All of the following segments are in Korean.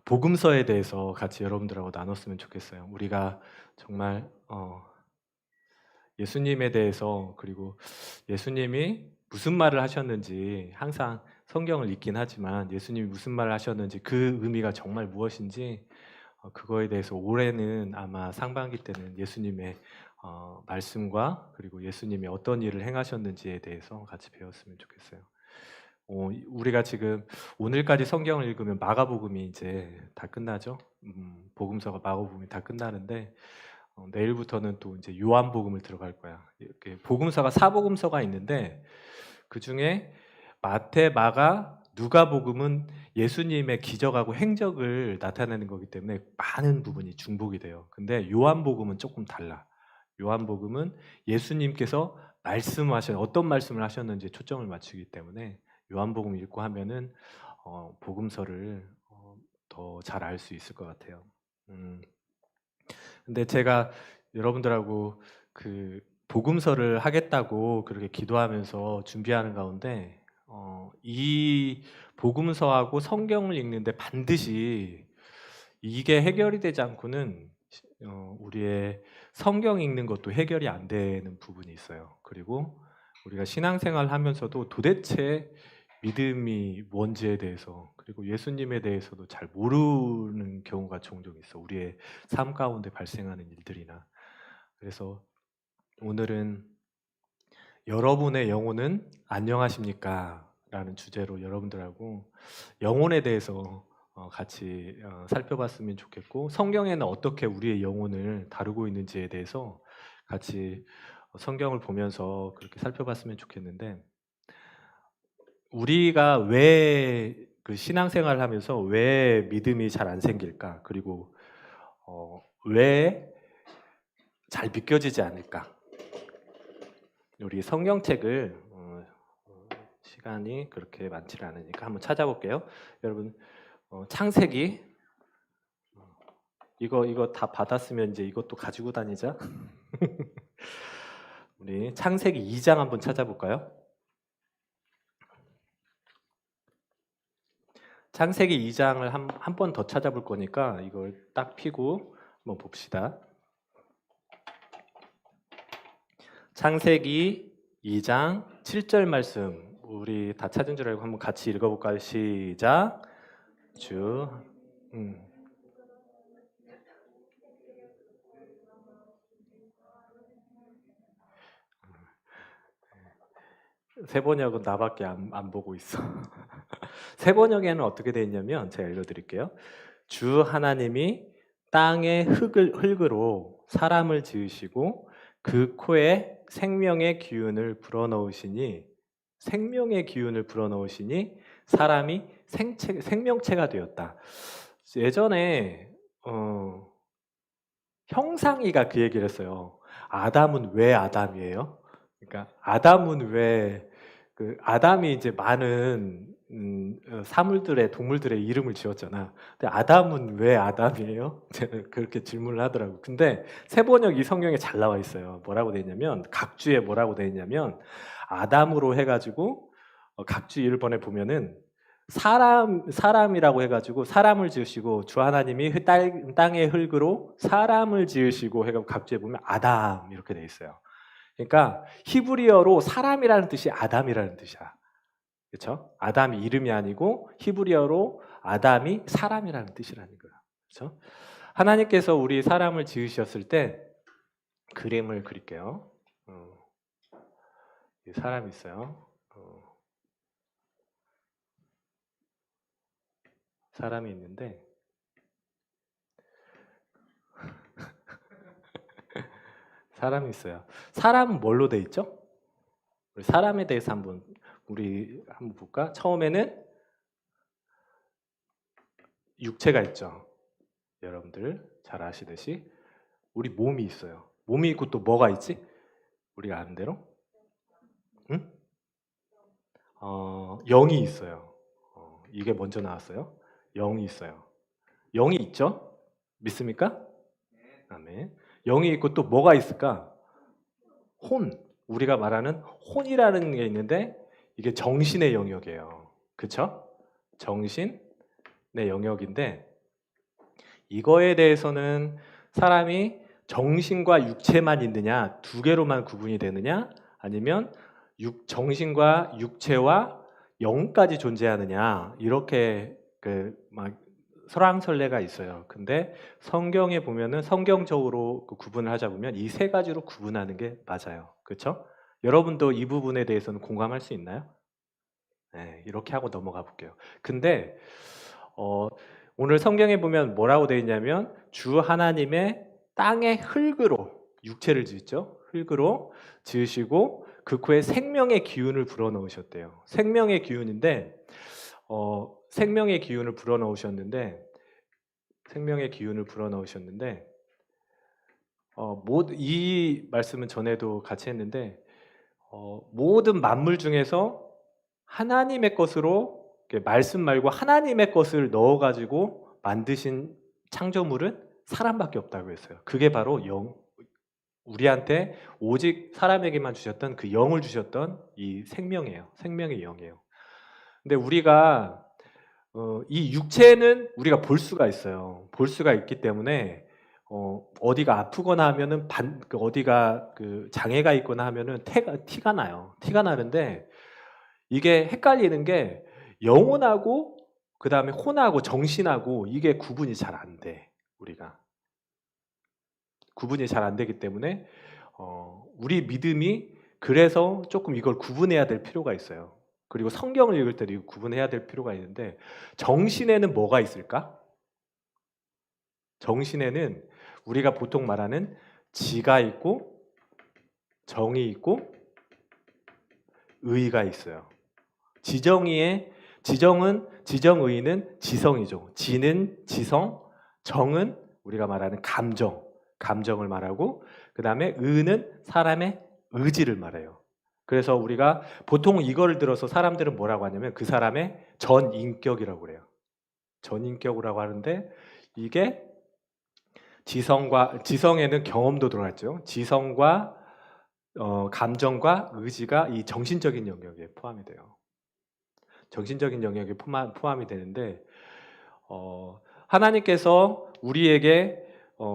복음서에 대해서 같이 여러분들하고 나눴으면 좋겠어요. 우리가 정말 예수님에 대해서, 그리고 예수님이 무슨 말을 하셨는지, 항상 성경을 읽긴 하지만 예수님이 무슨 말을 하셨는지, 그 의미가 정말 무엇인지, 그거에 대해서 올해는 아마 상반기 때는 예수님의 말씀과, 그리고 예수님이 어떤 일을 행하셨는지에 대해서 같이 배웠으면 좋겠어요. 우리가 지금 오늘까지 성경을 읽으면 마가복음이 이제 다 끝나죠. 복음서가 마가복음이 다 끝나는데, 내일부터는 또 이제 요한복음을 들어갈 거야. 이렇게 복음서가 사복음서가 있는데, 그 중에 마태, 마가, 누가복음은 예수님의 기적하고 행적을 나타내는 거기 때문에 많은 부분이 중복이 돼요. 근데 요한복음은 조금 달라. 요한복음은 예수님께서 어떤 말씀을 하셨는지 초점을 맞추기 때문에 요한복음 읽고 하면은 복음서를 더 잘 알 수 있을 것 같아요. 근데 제가 여러분들하고 그 복음서를 하겠다고 그렇게 기도하면서 준비하는 가운데, 이 복음서하고 성경을 읽는데 반드시 이게 해결이 되지 않고는 우리의 성경 읽는 것도 해결이 안 되는 부분이 있어요. 그리고 우리가 신앙생활 하면서도 도대체 믿음이 뭔지에 대해서, 그리고 예수님에 대해서도 잘 모르는 경우가 종종 있어. 우리의 삶 가운데 발생하는 일들이나. 그래서 오늘은 여러분의 영혼은 안녕하십니까? 라는 주제로 여러분들하고 영혼에 대해서 같이 살펴봤으면 좋겠고, 성경에는 어떻게 우리의 영혼을 다루고 있는지에 대해서 같이 성경을 보면서 그렇게 살펴봤으면 좋겠는데, 우리가 왜 그 신앙생활을 하면서 왜 믿음이 잘 안 생길까? 그리고 왜 잘 믿겨지지 않을까? 우리 성경책을 시간이 그렇게 많지는 않으니까 한번 찾아볼게요. 여러분, 창세기, 이거 다 받았으면 이제 이것도 가지고 다니자. 우리 창세기 2장 한번 찾아볼까요? 창세기 2장을 한 번 더 찾아볼 거니까 이걸 딱 피고 한번 봅시다. 창세기 2장 7절 말씀, 우리 다 찾은 줄 알고 한번 같이 읽어볼까요? 시작. 주 세번역은 나밖에 안 보고 있어. 세번역에는 어떻게 되어 있냐면, 제가 읽어드릴게요. 주 하나님이 땅의 흙으로 사람을 지으시고 그 코에 생명의 기운을 불어넣으시니 사람이 생명체가 되었다. 예전에 형상이가 그 얘기를 했어요. 아담은 왜 아담이에요? 그러니까 아담은 왜 아담이 이제 많은 사물들의 동물들의 이름을 지었잖아. 근데 아담은 왜 아담이에요? 그렇게 질문을 하더라고. 근데 세번역 이 성경에 잘 나와 있어요. 뭐라고 돼 있냐면, 각주에 뭐라고 돼 있냐면, 아담으로 해가지고 각주 1번에 보면은 사람이라고 해가지고 사람을 지으시고, 주 하나님이 땅의 흙으로 사람을 지으시고 해가지고 각주에 보면 아담 이렇게 돼 있어요. 그러니까 히브리어로 사람이라는 뜻이 아담이라는 뜻이야. 그렇죠? 아담이 이름이 아니고 히브리어로 아담이 사람이라는 뜻이라는 거야. 그렇죠? 하나님께서 우리 사람을 지으셨을 때 그림을 그릴게요. 사람이 있어요. 사람이 있는데 사람이 있어요. 사람은 뭘로 돼 있죠? 우리 사람에 대해서 한번 볼까? 처음에는 육체가 있죠. 여러분들 잘 아시듯이 우리 몸이 있어요. 몸이 있고 또 뭐가 있지? 우리가 아는 대로? 응? 영이 있어요. 이게 먼저 나왔어요. 영이 있어요. 영이 있죠? 믿습니까? 아멘. 영이 있고 또 뭐가 있을까? 우리가 말하는 혼이라는 게 있는데, 이게 정신의 영역이에요. 그쵸? 정신의 영역인데, 이거에 대해서는 사람이 정신과 육체만 있느냐, 두 개로만 구분이 되느냐, 아니면 정신과 육체와 영까지 존재하느냐, 이렇게 막 설왕설래가 있어요. 근데 성경에 보면은 성경적으로 구분을 하자 보면 이 세 가지로 구분하는 게 맞아요. 그렇죠? 여러분도 이 부분에 대해서는 공감할 수 있나요? 네, 이렇게 하고 넘어가 볼게요. 근데 오늘 성경에 보면 뭐라고 되어 있냐면 주 하나님의 땅의 흙으로 육체를 지었죠. 흙으로 지으시고 그 후에 생명의 기운을 불어넣으셨대요. 생명의 기운인데 생명의 기운을 불어넣으셨는데 이 말씀은 전에도 같이 했는데 모든 만물 중에서 하나님의 것으로 말씀 말고 하나님의 것을 넣어가지고 만드신 창조물은 사람밖에 없다고 했어요. 그게 바로 우리한테 오직 사람에게만 주셨던 그 영을 주셨던 이 생명이에요. 생명의 영이에요. 근데 우리가 이 육체는 우리가 볼 수가 있어요. 볼 수가 있기 때문에 어디가 아프거나 하면은 어디가 장애가 있거나 하면은 티가 나요. 티가 나는데 이게 헷갈리는 게 영혼하고 그 다음에 혼하고 정신하고 이게 구분이 잘 안 돼. 우리가 구분이 잘 안 되기 때문에 우리 믿음이 그래서 조금 이걸 구분해야 될 필요가 있어요. 그리고 성경을 읽을 때도 이거 구분해야 될 필요가 있는데 정신에는 뭐가 있을까? 정신에는 우리가 보통 말하는 지가 있고 정이 있고 의가 있어요. 지정의는 지성이죠. 지는 지성, 정은 우리가 말하는 감정을 말하고 그 다음에 의는 사람의 의지를 말해요. 그래서 우리가 보통 이걸 들어서 사람들은 뭐라고 하냐면 그 사람의 전인격이라고 그래요. 전인격이라고 하는데 이게 지성에는 경험도 들어갔죠. 지성과 감정과 의지가 이 정신적인 영역에 포함이 돼요. 정신적인 영역에 포함이 되는데 하나님께서 우리에게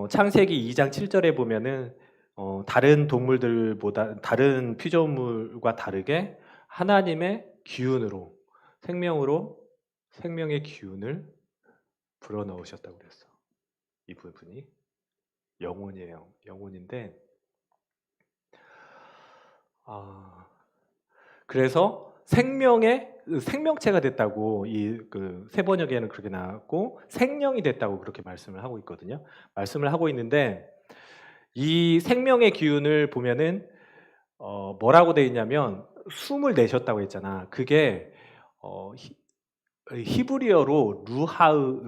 창세기 2장 7절에 보면은 다른 동물들보다 다른 피조물과 다르게 하나님의 기운으로 생명의 기운을 불어넣으셨다고 그랬어. 이 부분이 영혼이에요. 영혼인데 그래서 생명체가 됐다고 이 세 번역에는 그렇게 나왔고 생명이 됐다고 그렇게 말씀을 하고 있거든요. 말씀을 하고 있는데 이 생명의 기운을 보면은 뭐라고 돼 있냐면 숨을 내셨다고 했잖아. 그게 히브리어로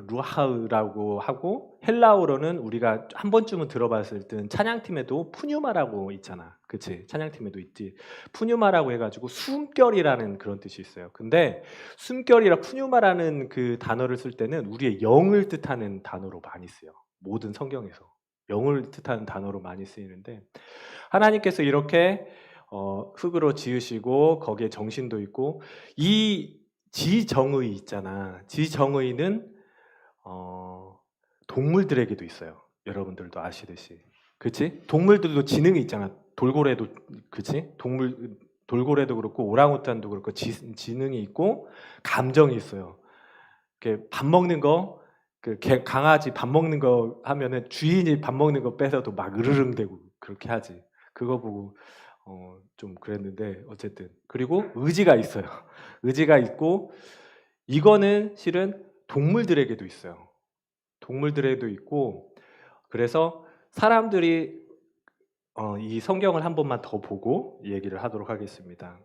루하으라고 하고 헬라어로는 우리가 한 번쯤은 들어봤을 때 찬양팀에도 푸뉴마라고 있잖아. 그치? 찬양팀에도 있지. 푸뉴마라고 해가지고 숨결이라는 그런 뜻이 있어요. 근데 숨결이라 푸뉴마라는 그 단어를 쓸 때는 우리의 영을 뜻하는 단어로 많이 쓰여. 모든 성경에서. 영을 뜻하는 단어로 많이 쓰이는데 하나님께서 이렇게 흙으로 지으시고 거기에 정신도 있고 이 지정의 있잖아. 지정의는 동물들에게도 있어요. 여러분들도 아시듯이. 그치? 동물들도 지능이 있잖아. 돌고래도, 그치? 돌고래도 그렇고, 오랑우탄도 그렇고, 지능이 있고, 감정이 있어요. 이렇게 밥 먹는 거, 강아지 밥 먹는 거 하면은 주인이 밥 먹는 거 뺏어도 막 으르릉대고 그렇게 하지. 그거 보고, 좀 그랬는데, 어쨌든. 그리고 의지가 있어요. 의지가 있고, 이거는 실은 동물들에게도 있어요. 동물들에도 있고, 그래서 사람들이 이 성경을 한 번만 더 보고 얘기를 하도록 하겠습니다.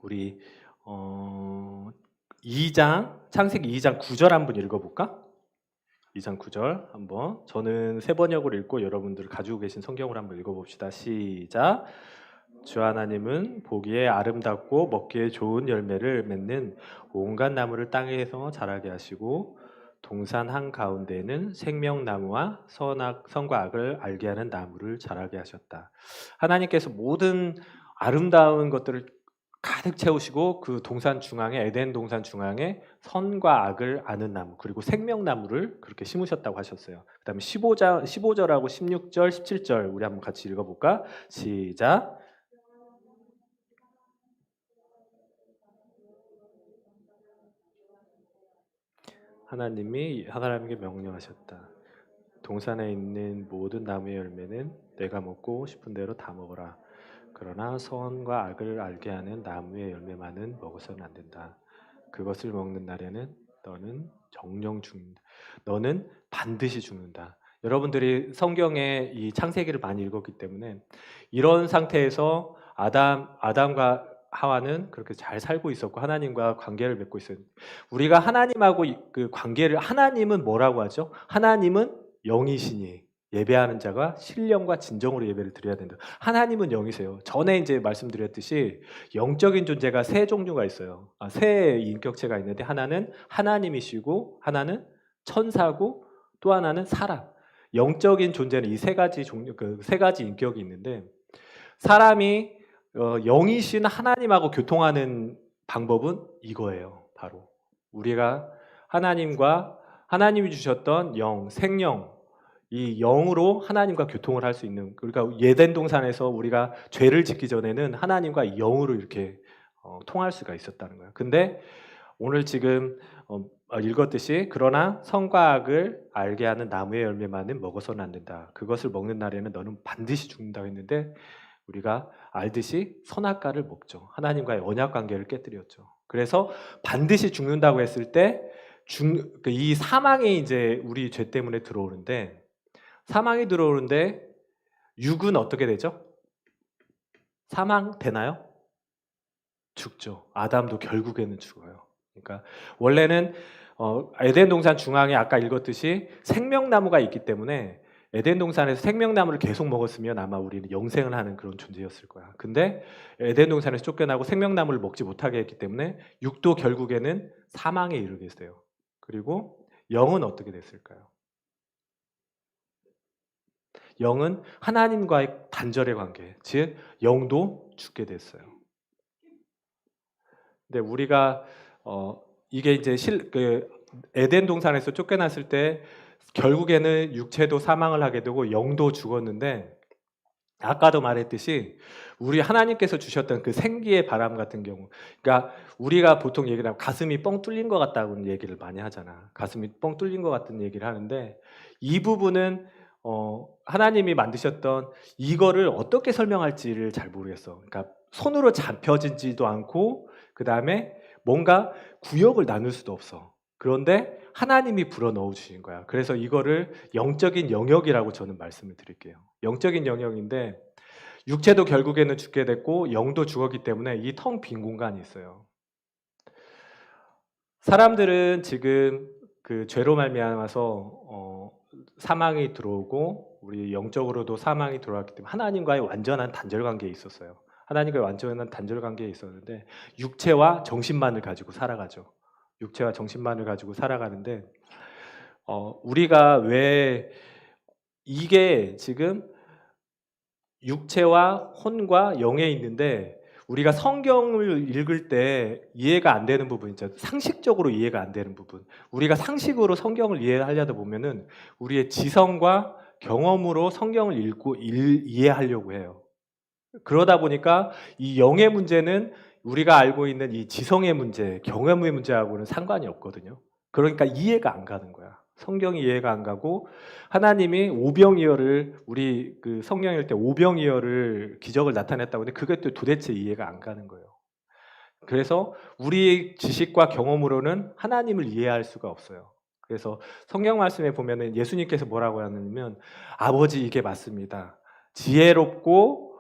우리 창세기 2장 9절 한번 읽어볼까? 2장 9절 한번. 저는 세 번역으로 읽고 여러분들 가지고 계신 성경을 한번 읽어봅시다. 시작. 주 하나님은 보기에 아름답고 먹기에 좋은 열매를 맺는 온갖 나무를 땅에서 자라게 하시고 동산 한가운데에는 생명나무와 선과 악을 알게 하는 나무를 자라게 하셨다. 하나님께서 모든 아름다운 것들을 가득 채우시고 그 동산 중앙에 에덴 동산 중앙에 선과 악을 아는 나무 그리고 생명나무를 그렇게 심으셨다고 하셨어요. 그다음에 15절하고 16절, 17절 우리 한번 같이 읽어볼까? 시작. 하나님에게 명령하셨다. 동산에 있는 모든 나무의 열매는 내가 먹고 싶은 대로 다 먹어라. 그러나 선과 악을 알게 하는 나무의 열매만은 먹어서는 안 된다. 그것을 먹는 날에는 너는 정령 죽는다. 너는 반드시 죽는다. 여러분들이 성경에 이 창세기를 많이 읽었기 때문에 이런 상태에서 아담과 하와는 그렇게 잘 살고 있었고 하나님과 관계를 맺고 있어요. 우리가 하나님하고 그 관계를 하나님은 뭐라고 하죠? 하나님은 영이시니 예배하는 자가 신령과 진정으로 예배를 드려야 된다. 하나님은 영이세요. 전에 이제 말씀드렸듯이 영적인 존재가 세 종류가 있어요. 세 인격체가 있는데 하나는 하나님이시고 하나는 천사고 또 하나는 사람. 영적인 존재는 이 세 가지 종류, 그 세 가지 인격이 있는데 사람이 영이신 하나님하고 교통하는 방법은 이거예요. 바로 우리가 하나님이 주셨던 영, 생명, 이 영으로 하나님과 교통을 할 수 있는, 그러니까 예덴 동산에서 우리가 죄를 짓기 전에는 하나님과 영으로 이렇게 통할 수가 있었다는 거예요. 근데 오늘 지금 읽었듯이 그러나 선과 악을 알게 하는 나무의 열매만은 먹어서는 안 된다. 그것을 먹는 날에는 너는 반드시 죽는다고 했는데 우리가 알듯이 선악과를 먹죠. 하나님과의 언약 관계를 깨뜨렸죠. 그래서 반드시 죽는다고 했을 때 이 사망이 이제 우리 죄 때문에 들어오는데 사망이 들어오는데 육은 어떻게 되죠? 사망되나요? 죽죠. 아담도 결국에는 죽어요. 그러니까 원래는 에덴 동산 중앙에 아까 읽었듯이 생명나무가 있기 때문에 에덴 동산에서 생명나무를 계속 먹었으면 아마 우리는 영생을 하는 그런 존재였을 거야. 근데 에덴 동산에서 쫓겨나고 생명나무를 먹지 못하게 했기 때문에 육도 결국에는 사망에 이르게 됐어요. 그리고 영은 어떻게 됐을까요? 영은 하나님과의 단절의 관계, 즉 영도 죽게 됐어요. 근데 우리가 이게 이제 에덴 동산에서 쫓겨났을 때 결국에는 육체도 사망을 하게 되고 영도 죽었는데 아까도 말했듯이 우리 하나님께서 주셨던 그 생기의 바람 같은 경우, 그러니까 우리가 보통 얘기를 하면 가슴이 뻥 뚫린 것 같다고 얘기를 많이 하잖아. 가슴이 뻥 뚫린 것 같은 얘기를 하는데 이 부분은 하나님이 만드셨던 이거를 어떻게 설명할지를 잘 모르겠어. 그러니까 손으로 잡혀지지도 않고 그 다음에 뭔가 구역을 나눌 수도 없어. 그런데 하나님이 불어넣어 주신 거야. 그래서 이거를 영적인 영역이라고 저는 말씀을 드릴게요. 영적인 영역인데 육체도 결국에는 죽게 됐고 영도 죽었기 때문에 이 텅 빈 공간이 있어요. 사람들은 지금 그 죄로 말미암아서 사망이 들어오고 우리 영적으로도 사망이 들어왔기 때문에 하나님과의 완전한 단절 관계에 있었어요. 하나님과의 완전한 단절 관계에 있었는데 육체와 정신만을 가지고 살아가죠. 육체와 정신만을 가지고 살아가는데 우리가 왜 이게 지금 육체와 혼과 영에 있는데 우리가 성경을 읽을 때 이해가 안 되는 부분 있죠. 상식적으로 이해가 안 되는 부분. 우리가 상식으로 성경을 이해하려다 보면은 우리의 지성과 경험으로 성경을 읽고 이해하려고 해요. 그러다 보니까 이 영의 문제는 우리가 알고 있는 이 지성의 문제, 경험의 문제하고는 상관이 없거든요. 그러니까 이해가 안 가는 거야. 성경이 이해가 안 가고 하나님이 오병이어를 우리 그 성경 읽을 때 오병이어를 기적을 나타냈다고 하는데 그게 또 도대체 이해가 안 가는 거예요. 그래서 우리의 지식과 경험으로는 하나님을 이해할 수가 없어요. 그래서 성경 말씀에 보면은 예수님께서 뭐라고 하냐면 아버지 이게 맞습니다. 지혜롭고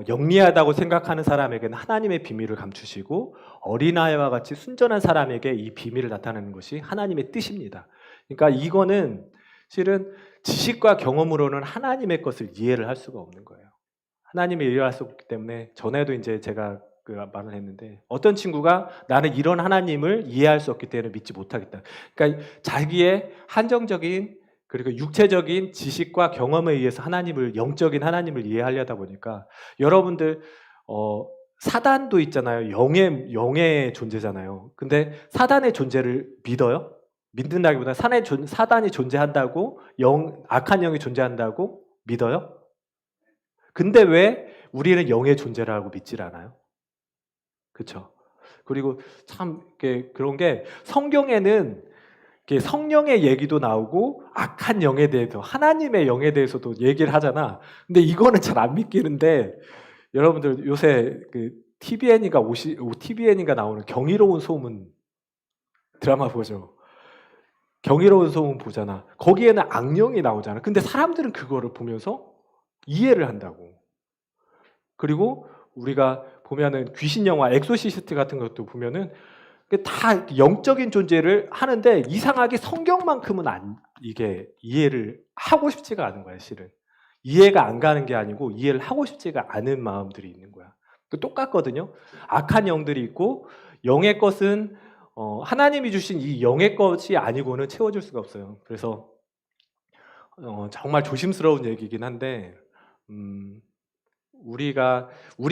영리하다고 생각하는 사람에게는 하나님의 비밀을 감추시고 어린아이와 같이 순전한 사람에게 이 비밀을 나타내는 것이 하나님의 뜻입니다. 그러니까 이거는 실은 지식과 경험으로는 하나님의 것을 이해를 할 수가 없는 거예요. 하나님의 이해를 할 수 없기 때문에 전에도 이제 제가 그 말을 했는데 어떤 친구가 나는 이런 하나님을 이해할 수 없기 때문에 믿지 못하겠다. 그러니까 자기의 한정적인 그리고 육체적인 지식과 경험에 의해서 영적인 하나님을 이해하려다 보니까 여러분들 사단도 있잖아요. 영의 존재잖아요. 근데 사단의 존재를 믿어요? 믿는다기보다 사단이 존재한다고, 악한 영이 존재한다고 믿어요? 근데 왜 우리는 영의 존재라고 믿질 않아요? 그렇죠? 그리고 참 그런 게 성경에는 성령의 얘기도 나오고 악한 영에 대해서, 하나님의 영에 대해서도 얘기를 하잖아. 근데 이거는 잘 안 믿기는데, 여러분들 요새 TVN인가 나오는 경이로운 소문 드라마 보죠. 경이로운 소문 보잖아. 거기에는 악령이 나오잖아. 근데 사람들은 그거를 보면서 이해를 한다고. 그리고 우리가 보면은 귀신 영화 엑소시스트 같은 것도 보면은 다 영적인 존재를 하는데 이상하게 성경만큼은 이게 이해를 하고 싶지가 않은 거야, 실은. 이해가 안 가는 게 아니고 이해를 하고 싶지가 않은 마음들이 있는 거야. 똑같거든요. 악한 영들이 있고 영의 것은 하나님이 주신 이 영의 것이 아니고는 채워줄 수가 없어요. 그래서 정말 조심스러운 얘기긴 한데 우리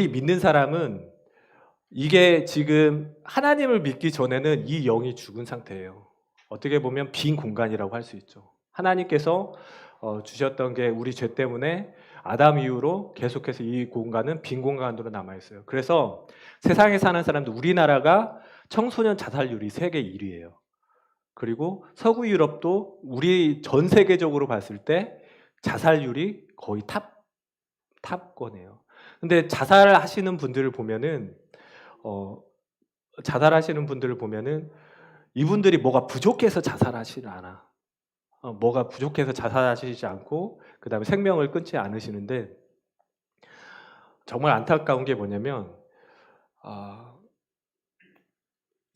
믿는 사람은 이게 지금 하나님을 믿기 전에는 이 영이 죽은 상태예요. 어떻게 보면 빈 공간이라고 할 수 있죠. 하나님께서 주셨던 게 우리 죄 때문에 아담 이후로 계속해서 이 공간은 빈 공간으로 남아있어요. 그래서 세상에 사는 사람들, 우리나라가 청소년 자살률이 세계 1위예요. 그리고 서구 유럽도 우리 전 세계적으로 봤을 때 자살률이 거의 탑권이에요. 근데 자살하시는 분들을 보면은 이분들이 뭐가 부족해서 자살하시지 않아. 뭐가 부족해서 자살하시지 않고 그 다음에 생명을 끊지 않으시는데, 정말 안타까운 게 뭐냐면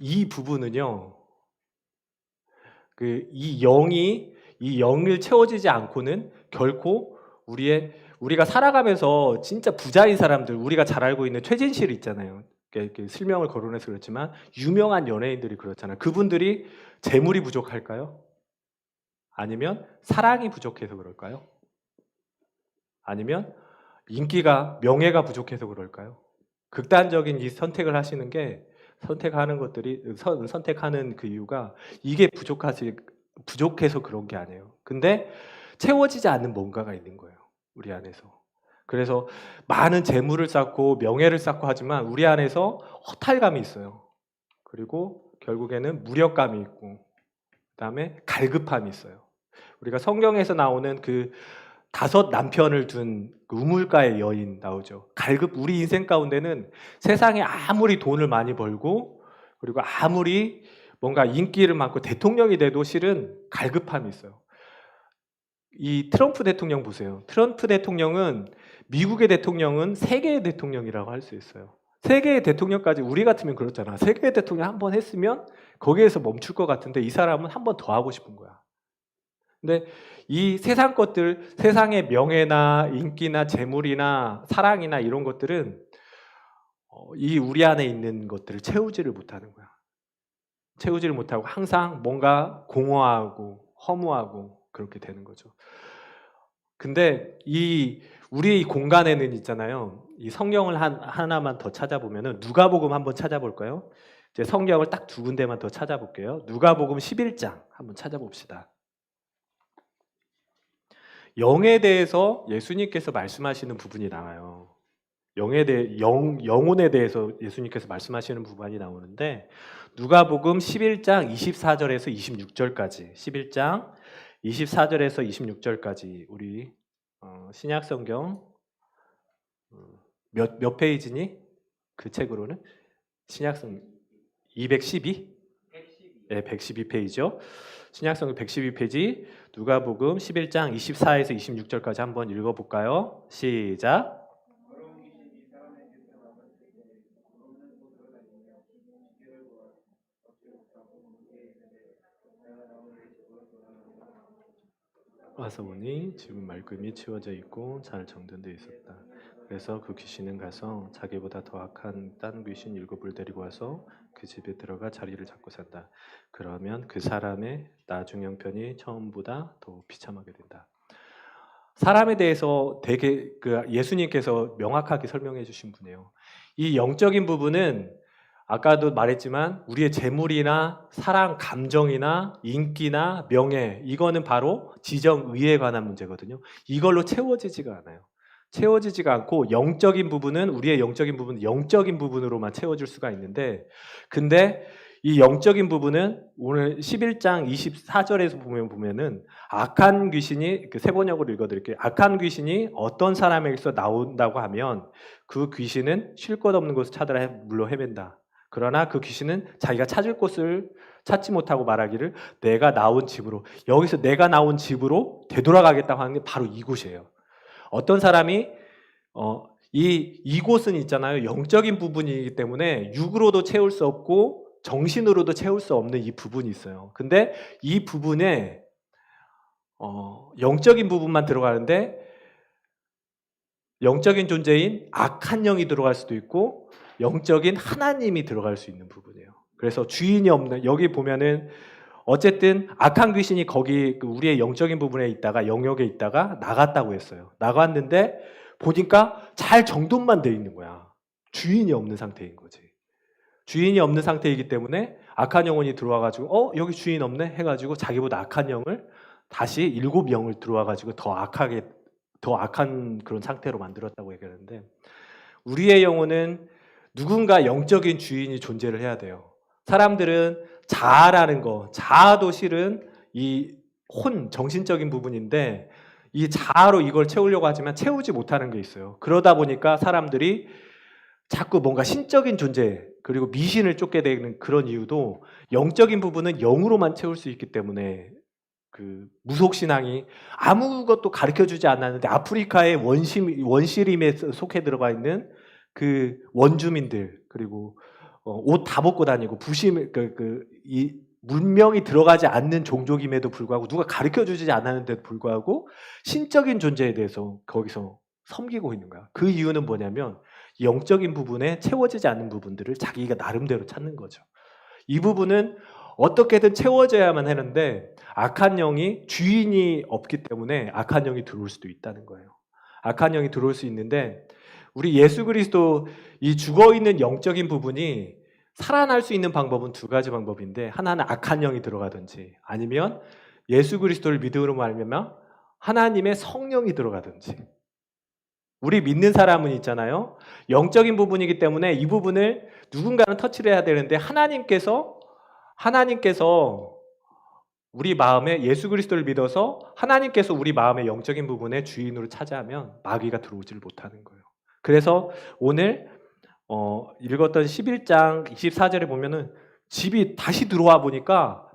이 부분은요, 이 영을 채워지지 않고는 결코 우리가 살아가면서 진짜 부자인 사람들, 우리가 잘 알고 있는 최진실 있잖아요. 실명을 거론해서 그렇지만 유명한 연예인들이 그렇잖아요. 그분들이 재물이 부족할까요? 아니면 사랑이 부족해서 그럴까요? 아니면 명예가 부족해서 그럴까요? 극단적인 이 선택을 하시는 게, 선택하는 그 이유가 이게 부족해서 그런 게 아니에요. 근데 채워지지 않는 뭔가가 있는 거예요, 우리 안에서. 그래서 많은 재물을 쌓고 명예를 쌓고 하지만 우리 안에서 허탈감이 있어요. 그리고 결국에는 무력감이 있고, 그다음에 갈급함이 있어요. 우리가 성경에서 나오는 그 5 남편을 둔 우물가의 여인 나오죠. 우리 인생 가운데는 세상에 아무리 돈을 많이 벌고, 그리고 아무리 뭔가 인기를 많고 대통령이 돼도 실은 갈급함이 있어요. 이 트럼프 대통령 보세요. 트럼프 대통령은, 미국의 대통령은 세계의 대통령이라고 할 수 있어요. 세계의 대통령까지 우리 같으면 그렇잖아. 세계의 대통령 한 번 했으면 거기에서 멈출 것 같은데 이 사람은 한 번 더 하고 싶은 거야. 근데 이 세상 것들, 세상의 명예나 인기나 재물이나 사랑이나 이런 것들은 이 우리 안에 있는 것들을 채우지를 못하는 거야. 채우지를 못하고 항상 뭔가 공허하고 허무하고 그렇게 되는 거죠. 근데 우리 공간에는 있잖아요. 이 성경을 하나만 더 찾아보면은, 누가복음 한번 찾아볼까요? 이제 성경을 딱 2군데만 더 찾아볼게요. 누가복음 11장 한번 찾아봅시다. 영에 대해서 예수님께서 말씀하시는 부분이 나와요. 영혼에 대해서 예수님께서 말씀하시는 부분이 나오는데, 누가복음 11장 24절에서 26절까지, 11장 24절에서 26절까지 우리 신약성경 몇 페이지니? 그 책으로는 신약성 212? 네, 112페이지요. 신약성경 112페이지 누가복음 11장 24에서 26절까지 한번 읽어볼까요? 시작. 와서 보니 집은 말끔히 치워져 있고 잘 정돈되어 있었다. 그래서 그 귀신은 가서 자기보다 더 악한 딴 귀신 7을 데리고 와서 그 집에 들어가 자리를 잡고 산다. 그러면 그 사람의 나중 형편이 처음보다 더 비참하게 된다. 사람에 대해서 되게 예수님께서 명확하게 설명해 주신 분이에요. 이 영적인 부분은 아까도 말했지만 우리의 재물이나 사랑, 감정이나 인기나 명예, 이거는 바로 지정의에 관한 문제거든요. 이걸로 채워지지가 않아요. 채워지지가 않고 영적인 부분은, 우리의 영적인 부분은 영적인 부분으로만 채워질 수가 있는데, 근데 이 영적인 부분은 오늘 11장 24절에서 보면은 악한 귀신이, 그 세번역으로 읽어드릴게요. 악한 귀신이 어떤 사람에게서 나온다고 하면 그 귀신은 쉴 것 없는 곳을 찾으라 물로 헤맨다. 그러나 그 귀신은 자기가 찾을 곳을 찾지 못하고 말하기를 내가 나온 집으로, 여기서 내가 나온 집으로 되돌아가겠다고 하는 게 바로 이곳이에요. 어떤 사람이 이곳은 있잖아요. 영적인 부분이기 때문에 육으로도 채울 수 없고 정신으로도 채울 수 없는 이 부분이 있어요. 근데 이 부분에 영적인 부분만 들어가는데 영적인 존재인 악한 영이 들어갈 수도 있고 영적인 하나님이 들어갈 수 있는 부분이에요. 그래서 주인이 없는, 여기 보면은 어쨌든 악한 귀신이 거기 우리의 영적인 부분에 있다가, 영역에 있다가 나갔다고 했어요. 나갔는데 보니까 잘 정돈만 돼 있는 거야. 주인이 없는 상태인 거지. 주인이 없는 상태이기 때문에 악한 영혼이 들어와가지고 여기 주인 없네 해가지고 자기보다 악한 영을 다시 7영을 들어와가지고 더 악한 그런 상태로 만들었다고 얘기하는데, 우리의 영혼은 누군가 영적인 주인이 존재를 해야 돼요. 사람들은 자아라는 거, 자아도 실은 이 정신적인 부분인데 이 자아로 이걸 채우려고 하지만 채우지 못하는 게 있어요. 그러다 보니까 사람들이 자꾸 뭔가 신적인 존재, 그리고 미신을 쫓게 되는 그런 이유도 영적인 부분은 영으로만 채울 수 있기 때문에, 그 무속신앙이 아무것도 가르쳐주지 않았는데 아프리카의 원시림에 속해 들어가 있는 그 원주민들, 그리고 옷 다 벗고 다니고 이 문명이 들어가지 않는 종족임에도 불구하고 누가 가르쳐주지 않았는데도 불구하고 신적인 존재에 대해서 거기서 섬기고 있는 거야. 그 이유는 뭐냐면 영적인 부분에 채워지지 않는 부분들을 자기가 나름대로 찾는 거죠. 이 부분은 어떻게든 채워져야만 하는데 악한 영이, 주인이 없기 때문에 악한 영이 들어올 수도 있다는 거예요. 악한 영이 들어올 수 있는데 우리 예수 그리스도 이 죽어있는 영적인 부분이 살아날 수 있는 방법은 두 가지 방법인데, 하나는 악한 영이 들어가든지 아니면 예수 그리스도를 믿음으로 말미암아 하나님의 성령이 들어가든지. 우리 믿는 사람은 있잖아요. 영적인 부분이기 때문에 이 부분을 누군가는 터치를 해야 되는데 하나님께서 우리 마음에 예수 그리스도를 믿어서 하나님께서 우리 마음의 영적인 부분의 주인으로 차지하면 마귀가 들어오지를 못하는 거예요. 그래서 오늘 읽었던 11장 24절에 보면은 집이 다시 들어와 보니까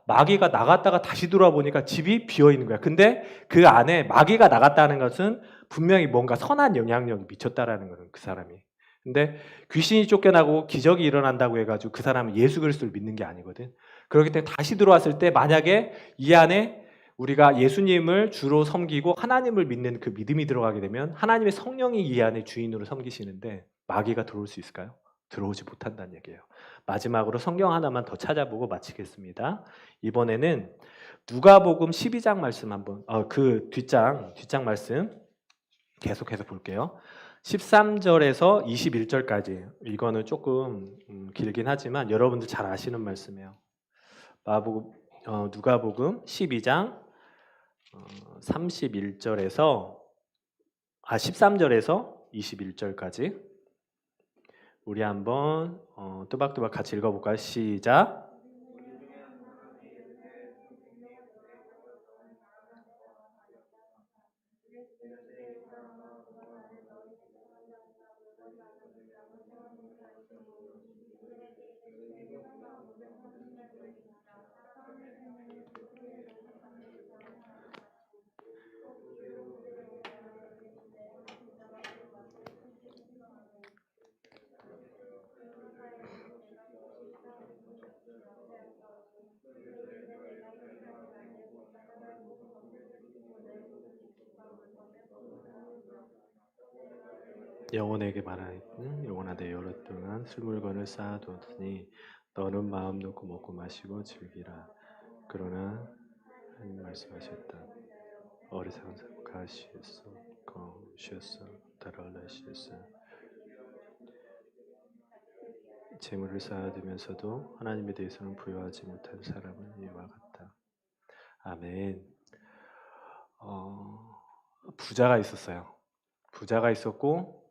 마귀가 나갔다가 다시 들어와 보니까 집이 비어 있는 거야. 근데 그 안에 마귀가 나갔다는 것은 분명히 뭔가 선한 영향력이 미쳤다라는 거는 그 사람이. 근데 귀신이 쫓겨나고 기적이 일어난다고 해가지고 그 사람은 예수 그리스도를 믿는 게 아니거든. 그렇기 때문에 다시 들어왔을 때 만약에 이 안에 우리가 예수님을 주로 섬기고 하나님을 믿는 그 믿음이 들어가게 되면 하나님의 성령이 이 안에 주인으로 섬기시는데 마귀가 들어올 수 있을까요? 들어오지 못한다는 얘기예요. 마지막으로 성경 하나만 더 찾아보고 마치겠습니다. 이번에는 누가복음 12장 말씀 한번, 그 뒷장 말씀 계속해서 볼게요. 13절에서 21절까지. 이거는 조금 길긴 하지만 여러분들 잘 아시는 말씀이에요. 누가복음 12장 13절에서 21절까지 우리 한번 또박또박 같이 읽어볼까요? 시작. 영혼에게 말하였는 영혼아 내 여러 동안 술 물건을 쌓아두었으니 너는 마음 놓고 먹고 마시고 즐기라. 그러나 하나님 말씀하셨다. 어리석은 가시에서 거시에서 달아올라시에서 재물을 쌓아두면서도 하나님에 대해서는 부여하지 못한 사람은 이와 같다. 아멘. 부자가 있었어요. 부자가 있었고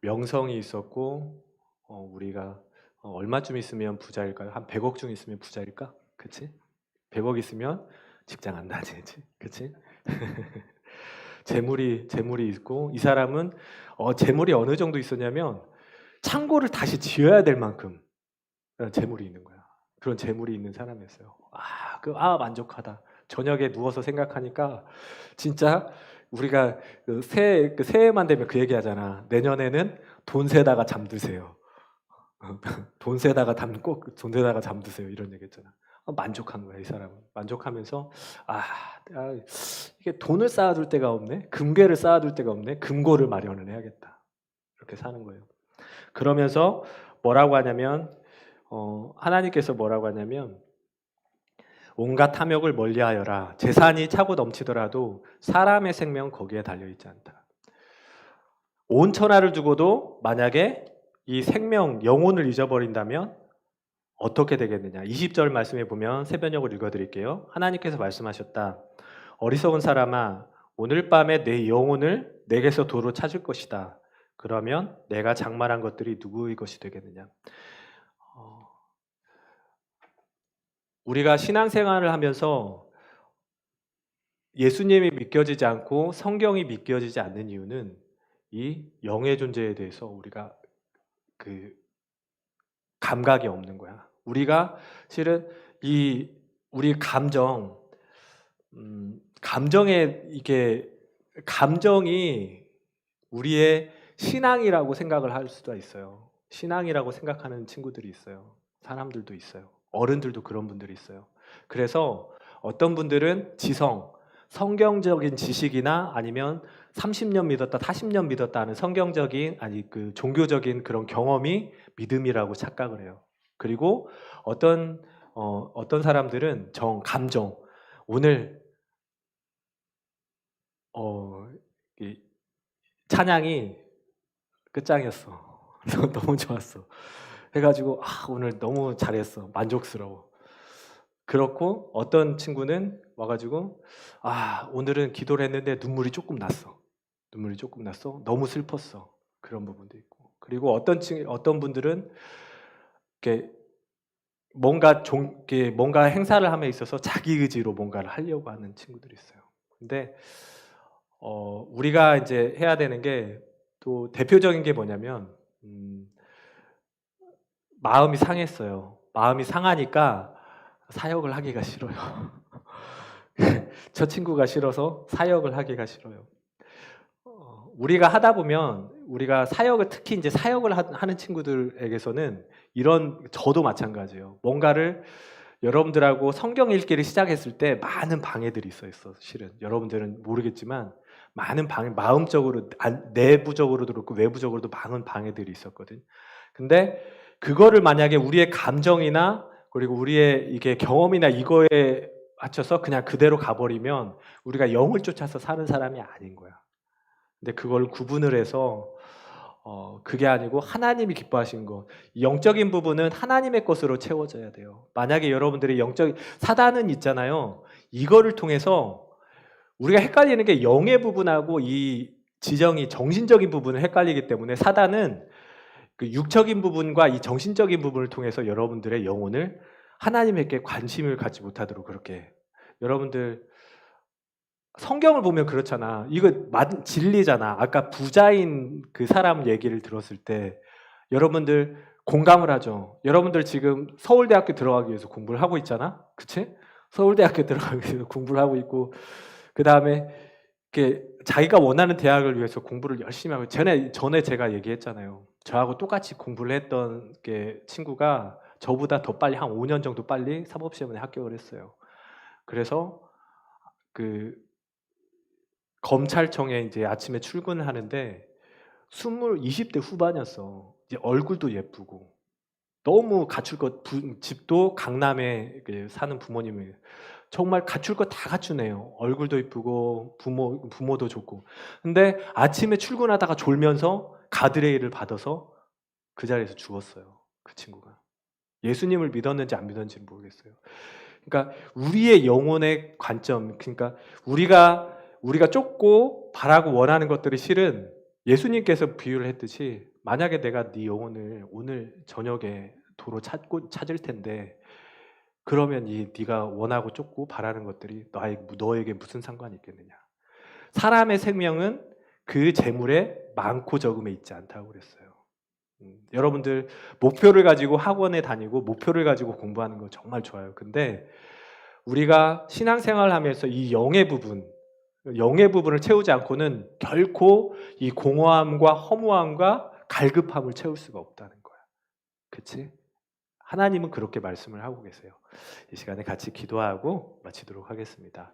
명성이 있었고 우리가 얼마쯤 있으면 부자일까요? 한 100억쯤 있으면 부자일까? 그치? 100억 있으면 직장 안 다니지. 그치? 재물이 있고 이 사람은 재물이 어느 정도 있었냐면 창고를 다시 지어야 될 만큼 재물이 있는 거야. 그런 재물이 있는 사람이었어요. 만족하다. 저녁에 누워서 생각하니까 진짜 우리가 새해만 되면 그 얘기 하잖아. 내년에는 돈 세다가 잠드세요. 돈 세다가 잠드세요. 이런 얘기 했잖아. 만족한 거야, 이 사람은. 만족하면서 이게 돈을 쌓아둘 데가 없네. 금괴를 쌓아둘 데가 없네. 금고를 마련을 해야겠다. 이렇게 사는 거예요. 그러면서 뭐라고 하냐면 하나님께서 뭐라고 하냐면 온갖 탐욕을 멀리하여라. 재산이 차고 넘치더라도 사람의 생명 거기에 달려있지 않다. 온 천하를 두고도 만약에 이 생명, 영혼을 잊어버린다면 어떻게 되겠느냐. 20절 말씀에 보면 새변역을 읽어드릴게요. 하나님께서 말씀하셨다. 어리석은 사람아, 오늘 밤에 내 영혼을 내게서 도로 찾을 것이다. 그러면 내가 장말한 것들이 누구의 것이 되겠느냐. 우리가 신앙생활을 하면서 예수님이 믿겨지지 않고 성경이 믿겨지지 않는 이유는 이 영의 존재에 대해서 우리가 그 감각이 없는 거야. 우리가 실은 우리 감정이 우리의 신앙이라고 생각을 할 수도 있어요. 신앙이라고 생각하는 친구들이 있어요. 사람들도 있어요. 어른들도 그런 분들이 있어요. 그래서 어떤 분들은 성경적인 지식이나 아니면 30년 믿었다, 40년 믿었다 하는 종교적인 그런 경험이 믿음이라고 착각을 해요. 그리고 어떤 사람들은 감정. 오늘 이 찬양이 끝장이었어. 너무 좋았어. 해가지고 오늘 너무 잘했어. 만족스러워. 그렇고 어떤 친구는 와가지고 오늘은 기도를 했는데 눈물이 조금 났어. 너무 슬펐어. 그런 부분도 있고. 그리고 어떤 분들은 이렇게 뭔가 행사를 함에 있어서 자기 의지로 뭔가를 하려고 하는 친구들이 있어요. 근데 우리가 이제 해야 되는 게 또 대표적인 게 뭐냐면 마음이 상했어요. 마음이 상하니까 사역을 하기가 싫어요. 저 친구가 싫어서 사역을 하기가 싫어요. 우리가 하다 보면 우리가 특히 이제 사역을 하는 친구들에게서는 저도 마찬가지예요. 뭔가를 여러분들하고 성경 읽기를 시작했을 때 많은 방해들이 있어요. 실은 여러분들은 모르겠지만 많은 마음적으로 내부적으로도 그렇고 외부적으로도 많은 방해들이 있었거든. 근데 그거를 만약에 우리의 감정이나 그리고 우리의 이게 경험이나 이거에 맞춰서 그냥 그대로 가버리면 우리가 영을 쫓아서 사는 사람이 아닌 거야. 근데 그걸 구분을 해서 그게 아니고 하나님이 기뻐하시는 것, 영적인 부분은 하나님의 것으로 채워져야 돼요. 만약에 여러분들이 사단은 있잖아요. 이거를 통해서 우리가 헷갈리는 게 영의 부분하고 이 지정이 정신적인 부분을 헷갈리기 때문에 사단은 그 육적인 부분과 이 정신적인 부분을 통해서 여러분들의 영혼을 하나님에게 관심을 갖지 못하도록 그렇게 여러분들 성경을 보면 그렇잖아. 이거 진리잖아. 아까 부자인 그 사람 얘기를 들었을 때 여러분들 공감을 하죠. 여러분들 지금 서울대학교 들어가기 위해서 공부를 하고 있잖아. 그치? 서울대학교 들어가기 위해서 공부를 하고 있고 그 다음에 자기가 원하는 대학을 위해서 공부를 열심히 하고 전에 제가 얘기했잖아요. 저하고 똑같이 공부를 했던 친구가 저보다 더 빨리 한 5년 정도 빨리 사법시험에 합격을 했어요. 그래서 검찰청에 이제 아침에 출근을 하는데 20대 후반이었어. 이제 얼굴도 예쁘고 너무 갖출 것 집도 강남에 사는 부모님이 정말 갖출 거 다 갖추네요. 얼굴도 예쁘고 부모도 좋고. 근데 아침에 출근하다가 졸면서 가드레일을 받아서 그 자리에서 죽었어요. 그 친구가. 예수님을 믿었는지 안 믿었는지는 모르겠어요. 그러니까 우리의 영혼의 관점, 그러니까 우리가 쫓고 바라고 원하는 것들이 실은 예수님께서 비유를 했듯이 만약에 내가 네 영혼을 오늘 저녁에 도로 찾을 텐데 그러면 네가 원하고 쫓고 바라는 것들이 너에게 무슨 상관이 있겠느냐. 사람의 생명은 그 재물에 많고 적음에 있지 않다고 그랬어요. 여러분들 목표를 가지고 학원에 다니고 목표를 가지고 공부하는 거 정말 좋아요. 근데 우리가 신앙생활을 하면서 이 영의 부분을 채우지 않고는 결코 이 공허함과 허무함과 갈급함을 채울 수가 없다는 거야. 그치? 하나님은 그렇게 말씀을 하고 계세요. 이 시간에 같이 기도하고 마치도록 하겠습니다.